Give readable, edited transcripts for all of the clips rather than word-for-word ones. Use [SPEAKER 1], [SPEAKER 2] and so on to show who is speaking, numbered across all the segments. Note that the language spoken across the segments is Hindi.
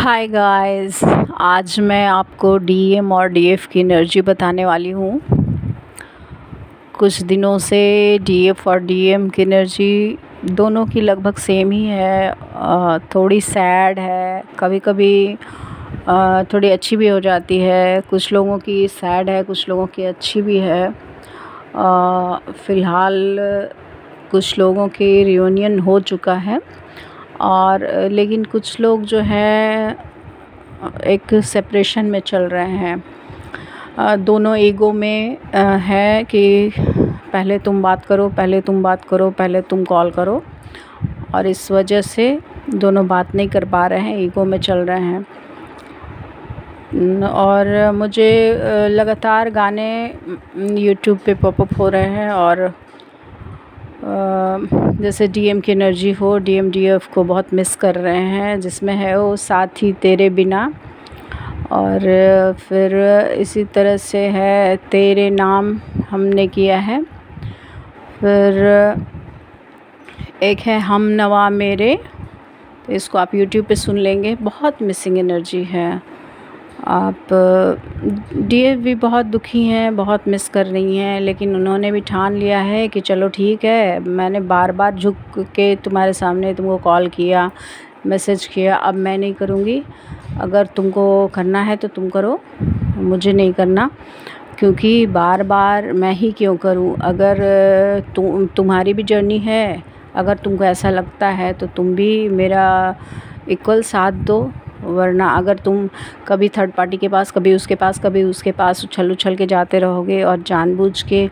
[SPEAKER 1] हाय गाइस, आज मैं आपको डीएम और डीएफ की एनर्जी बताने वाली हूँ। कुछ दिनों से डीएफ और डीएम की एनर्जी दोनों की लगभग सेम ही है। थोड़ी सैड है, कभी कभी थोड़ी अच्छी भी हो जाती है। कुछ लोगों की सैड है, कुछ लोगों की अच्छी भी है। फ़िलहाल कुछ लोगों की रियूनियन हो चुका है और लेकिन कुछ लोग जो हैं एक सेपरेशन में चल रहे हैं। दोनों ईगो में है कि पहले तुम बात करो, पहले तुम बात करो, पहले तुम कॉल करो, और इस वजह से दोनों बात नहीं कर पा रहे हैं, ईगो में चल रहे हैं। और मुझे लगातार गाने यूट्यूब पे पॉपअप हो रहे हैं और जैसे डीएम की एनर्जी हो, डीएम डीएफ को बहुत मिस कर रहे हैं, जिसमें है वो साथी तेरे बिना, और फिर इसी तरह से है तेरे नाम हमने किया है। फिर एक है हम नवा मेरे, तो इसको आप यूट्यूब पे सुन लेंगे। बहुत मिसिंग एनर्जी है। आप डीएफ भी बहुत दुखी हैं, बहुत मिस कर रही हैं, लेकिन उन्होंने भी ठान लिया है कि चलो ठीक है, मैंने बार बार झुक के तुम्हारे सामने तुमको कॉल किया, मैसेज किया, अब मैं नहीं करूँगी। अगर तुमको करना है तो तुम करो, मुझे नहीं करना, क्योंकि बार बार मैं ही क्यों करूँ। अगर तुम्हारी भी जर्नी है, अगर तुमको ऐसा लगता है तो तुम भी मेरा इक्वल साथ दो, वरना अगर तुम कभी थर्ड पार्टी के पास, कभी उसके पास, कभी उसके पास उछल के जाते रहोगे और जानबूझ के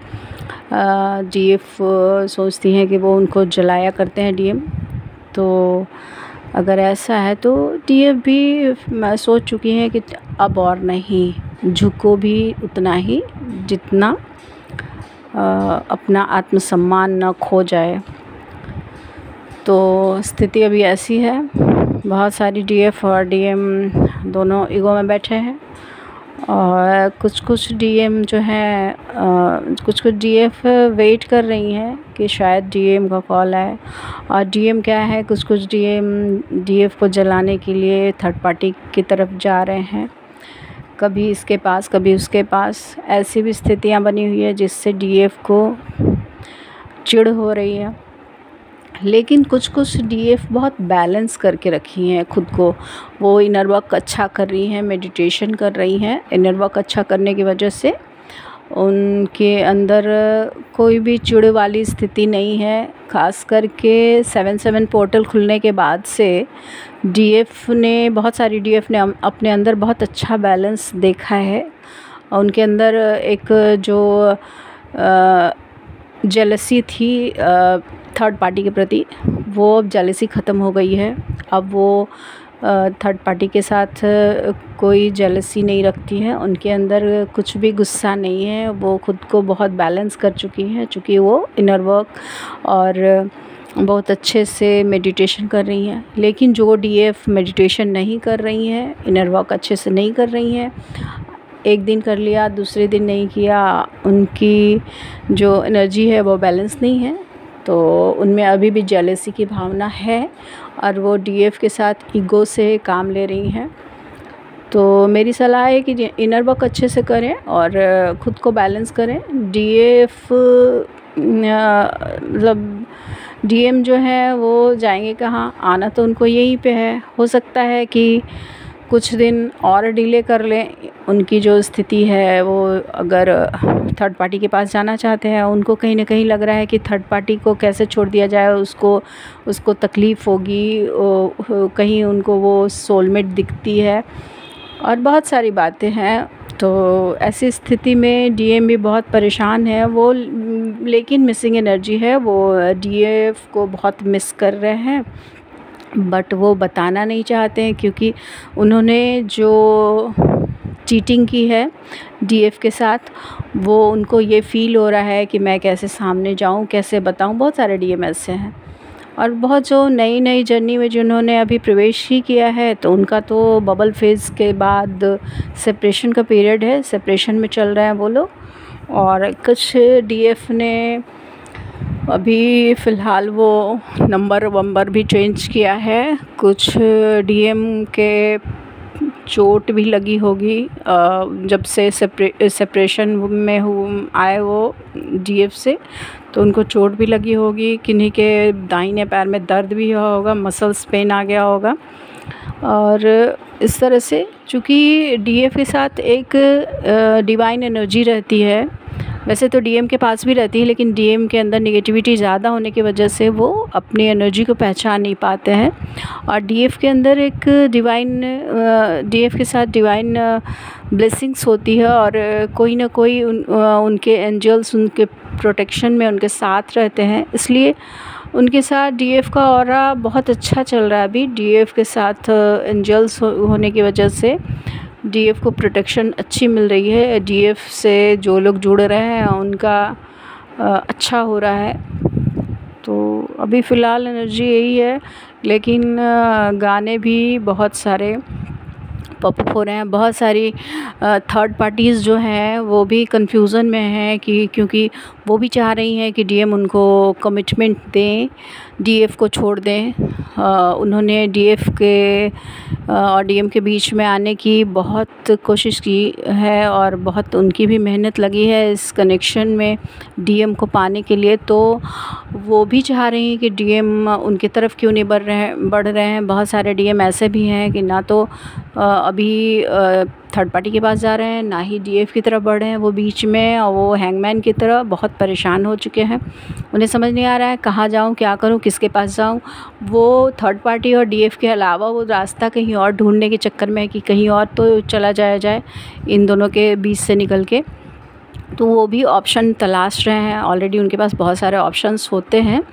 [SPEAKER 1] डीएफ सोचती हैं कि वो उनको जलाया करते हैं डीएम, तो अगर ऐसा है तो डीएफ भी मैं सोच चुकी हैं कि अब और नहीं झुको भी उतना ही जितना अपना आत्मसम्मान न खो जाए। तो स्थिति अभी ऐसी है। बहुत सारी डीएफ और डीएम दोनों ईगो में बैठे हैं, और कुछ डीएम जो हैं कुछ डीएफ वेट कर रही हैं कि शायद डीएम का कॉल आए। और डीएम क्या है, कुछ डीएम डीएफ को जलाने के लिए थर्ड पार्टी की तरफ जा रहे हैं, कभी इसके पास, कभी उसके पास। ऐसी भी स्थितियां बनी हुई है जिससे डीएफ को चिढ़ हो रही है। लेकिन कुछ डीएफ बहुत बैलेंस करके रखी हैं खुद को। वो इनर वर्क अच्छा कर रही हैं, मेडिटेशन कर रही हैं। इनर वर्क अच्छा करने की वजह से उनके अंदर कोई भी चिढ़ वाली स्थिति नहीं है। ख़ास करके 7/7 पोर्टल खुलने के बाद से बहुत सारी डीएफ ने अपने अंदर बहुत अच्छा बैलेंस देखा है। उनके अंदर एक जो जेलसी थी थर्ड पार्टी के प्रति, वो अब जेलसी ख़त्म हो गई है। अब वो थर्ड पार्टी के साथ कोई जेलसी नहीं रखती हैं, उनके अंदर कुछ भी गुस्सा नहीं है। वो खुद को बहुत बैलेंस कर चुकी हैं, चूँकि वो इनर वर्क और बहुत अच्छे से मेडिटेशन कर रही हैं। लेकिन जो डीएफ मेडिटेशन नहीं कर रही हैं, इनर वर्क अच्छे से नहीं कर रही हैं, एक दिन कर लिया, दूसरे दिन नहीं किया, उनकी जो एनर्जी है वो बैलेंस नहीं है, तो उनमें अभी भी जेलसी की भावना है और वो डीएफ के साथ ईगो से काम ले रही हैं। तो मेरी सलाह है कि इनर वर्क अच्छे से करें और ख़ुद को बैलेंस करें। डीएफ मतलब डीएम जो है वो जाएंगे कहाँ, आना तो उनको यहीं पे है। हो सकता है कि कुछ दिन और डिले कर लें। उनकी जो स्थिति है वो, अगर थर्ड पार्टी के पास जाना चाहते हैं, उनको कहीं ना कहीं लग रहा है कि थर्ड पार्टी को कैसे छोड़ दिया जाए, उसको तकलीफ़ होगी, कहीं उनको वो सोलमेट दिखती है और बहुत सारी बातें हैं। तो ऐसी स्थिति में डीएम भी बहुत परेशान है वो, लेकिन मिसिंग एनर्जी है, वो डीएफ को बहुत मिस कर रहे हैं, बट वो बताना नहीं चाहते हैं, क्योंकि उन्होंने जो चीटिंग की है डीएफ के साथ, वो उनको ये फ़ील हो रहा है कि मैं कैसे सामने जाऊं, कैसे बताऊं। बहुत सारे डीएम ऐसे हैं, और बहुत जो नई जर्नी में जिन्होंने अभी प्रवेश ही किया है, तो उनका तो बबल फेज़ के बाद सेपरेशन का पीरियड है, सेपरेशन में चल रहे हैं वो लोग। और कुछ डीएफ ने अभी फ़िलहाल वो नंबर भी चेंज किया है। कुछ डीएम के चोट भी लगी होगी जब से सेपरेशन में आए वो डीएफ से, तो उनको चोट भी लगी होगी। किन्हीं के दाहिने पैर में दर्द भी हुआ होगा, मसल्स पेन आ गया होगा। और इस तरह से चूँकि डीएफ के साथ एक डिवाइन एनर्जी रहती है, वैसे तो डीएम के पास भी रहती है, लेकिन डीएम के अंदर नेगेटिविटी ज़्यादा होने की वजह से वो अपनी एनर्जी को पहचान नहीं पाते हैं। और डीएफ के अंदर एक डीएफ के साथ डिवाइन ब्लेसिंग्स होती है, और कोई ना कोई उनके एंजल्स उनके प्रोटेक्शन में उनके साथ रहते हैं, इसलिए उनके साथ डीएफ का ऑरा बहुत अच्छा चल रहा है। अभी डीएफ के साथ एंजल्स होने की वजह से डीएफ को प्रोटेक्शन अच्छी मिल रही है। डीएफ से जो लोग जुड़ रहे हैं उनका अच्छा हो रहा है। तो अभी फ़िलहाल एनर्जी यही है, लेकिन गाने भी बहुत सारे पॉपअप हो रहे हैं। बहुत सारी थर्ड पार्टीज़ जो हैं वो भी कंफ्यूजन में हैं कि क्योंकि वो भी चाह रही हैं कि डीएम उनको कमिटमेंट दें, डीएफ को छोड़ दें। उन्होंने डीएफ के और डीएम के बीच में आने की बहुत कोशिश की है, और बहुत उनकी भी मेहनत लगी है इस कनेक्शन में डीएम को पाने के लिए। तो वो भी चाह रही हैं कि डीएम उनकी तरफ क्यों नहीं बढ़ रहे हैं। बहुत सारे डीएम ऐसे भी हैं कि ना तो अभी थर्ड पार्टी के पास जा रहे हैं, ना ही डीएफ की तरफ बढ़ रहे हैं। वो बीच में, और वो हैंगमैन की तरह बहुत परेशान हो चुके हैं। उन्हें समझ नहीं आ रहा है कहाँ जाऊँ, क्या करूँ, किसके पास जाऊँ। वो थर्ड पार्टी और डीएफ के अलावा वो रास्ता कहीं और ढूंढने के चक्कर में है कि कहीं और तो चला जाए इन दोनों के बीच से निकल के। तो वो भी ऑप्शन तलाश रहे हैं। ऑलरेडी उनके पास बहुत सारे ऑप्शंस होते हैं।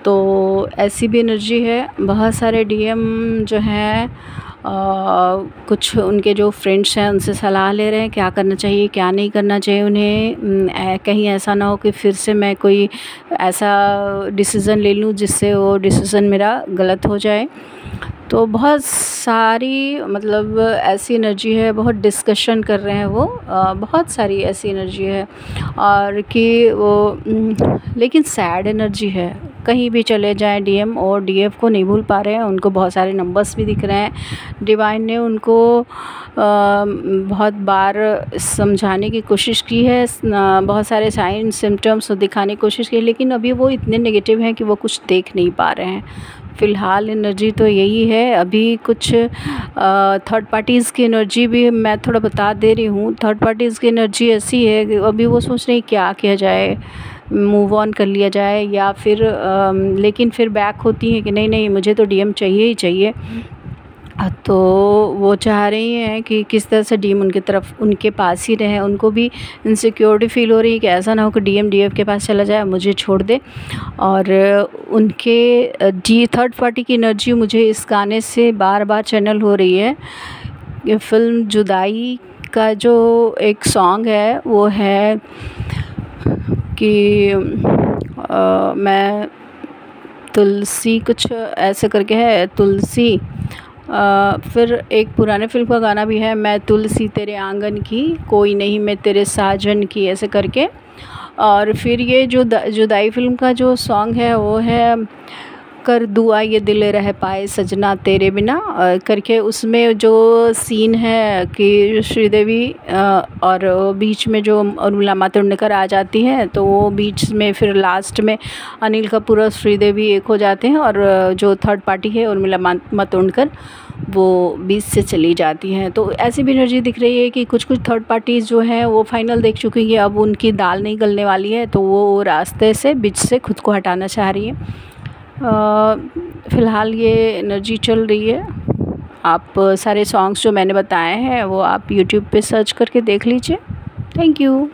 [SPEAKER 1] तो ऐसी भी एनर्जी है। बहुत सारे डीएम जो हैं कुछ उनके जो फ्रेंड्स हैं उनसे सलाह ले रहे हैं क्या करना चाहिए, क्या नहीं करना चाहिए उन्हें। कहीं ऐसा ना हो कि फिर से मैं कोई ऐसा डिसीज़न ले लूँ जिससे वो डिसीज़न मेरा गलत हो जाए। तो बहुत सारी मतलब ऐसी एनर्जी है, बहुत डिस्कशन कर रहे हैं वो, बहुत सारी ऐसी एनर्जी है। और कि वो लेकिन सैड एनर्जी है। कहीं भी चले जाएं डीएम और डीएफ को नहीं भूल पा रहे हैं। उनको बहुत सारे नंबर्स भी दिख रहे हैं। डिवाइन ने उनको बहुत बार समझाने की कोशिश की है, बहुत सारे साइन सिम्टम्स दिखाने की कोशिश की, लेकिन अभी वो इतने नेगेटिव हैं कि वो कुछ देख नहीं पा रहे हैं। फ़िलहाल एनर्जी तो यही है। अभी कुछ थर्ड पार्टीज़ की एनर्जी भी मैं थोड़ा बता दे रही हूँ। थर्ड पार्टीज़ की एनर्जी ऐसी है कि अभी वो सोच रही क्या किया जाए, मूव ऑन कर लिया जाए या फिर लेकिन फिर बैक होती हैं कि नहीं मुझे तो डीएम चाहिए ही चाहिए। तो वो चाह रही हैं कि किस तरह से डीएम उनके पास ही रहे। उनको भी इनसिक्योरिटी फ़ील हो रही है कि ऐसा ना हो कि डीएम डीएफ के पास चला जाए, मुझे छोड़ दे। और उनके थर्ड पार्टी की एनर्जी मुझे इस गाने से बार बार चैनल हो रही है। ये फिल्म जुदाई का जो एक सॉन्ग है वो है कि मैं तुलसी कुछ ऐसे करके है, तुलसी। फिर एक पुराने फिल्म का गाना भी है, मैं तुलसी तेरे आंगन की, कोई नहीं मैं तेरे साजन की, ऐसे करके। और फिर ये जो जुदाई फिल्म का जो सॉन्ग है वो है कर दुआ ये दिल रह पाए सजना तेरे बिना करके। उसमें जो सीन है कि श्रीदेवी और बीच में जो उर्मिला मातोंडकर आ जाती हैं, तो वो बीच में फिर लास्ट में अनिल कपूर और श्रीदेवी एक हो जाते हैं, और जो थर्ड पार्टी है उर्मिला मातोंडकर वो बीच से चली जाती हैं। तो ऐसी भी एनर्जी दिख रही है कि कुछ थर्ड पार्टीज़ जो हैं वो फाइनल देख चुकी है, अब उनकी दाल नहीं गलने वाली है, तो वो रास्ते से बीच से खुद को हटाना चाह रही है। फ़िलहाल ये एनर्जी चल रही है। आप सारे सॉन्ग्स जो मैंने बताए हैं वो आप यूट्यूब पे सर्च करके देख लीजिए। Thank you.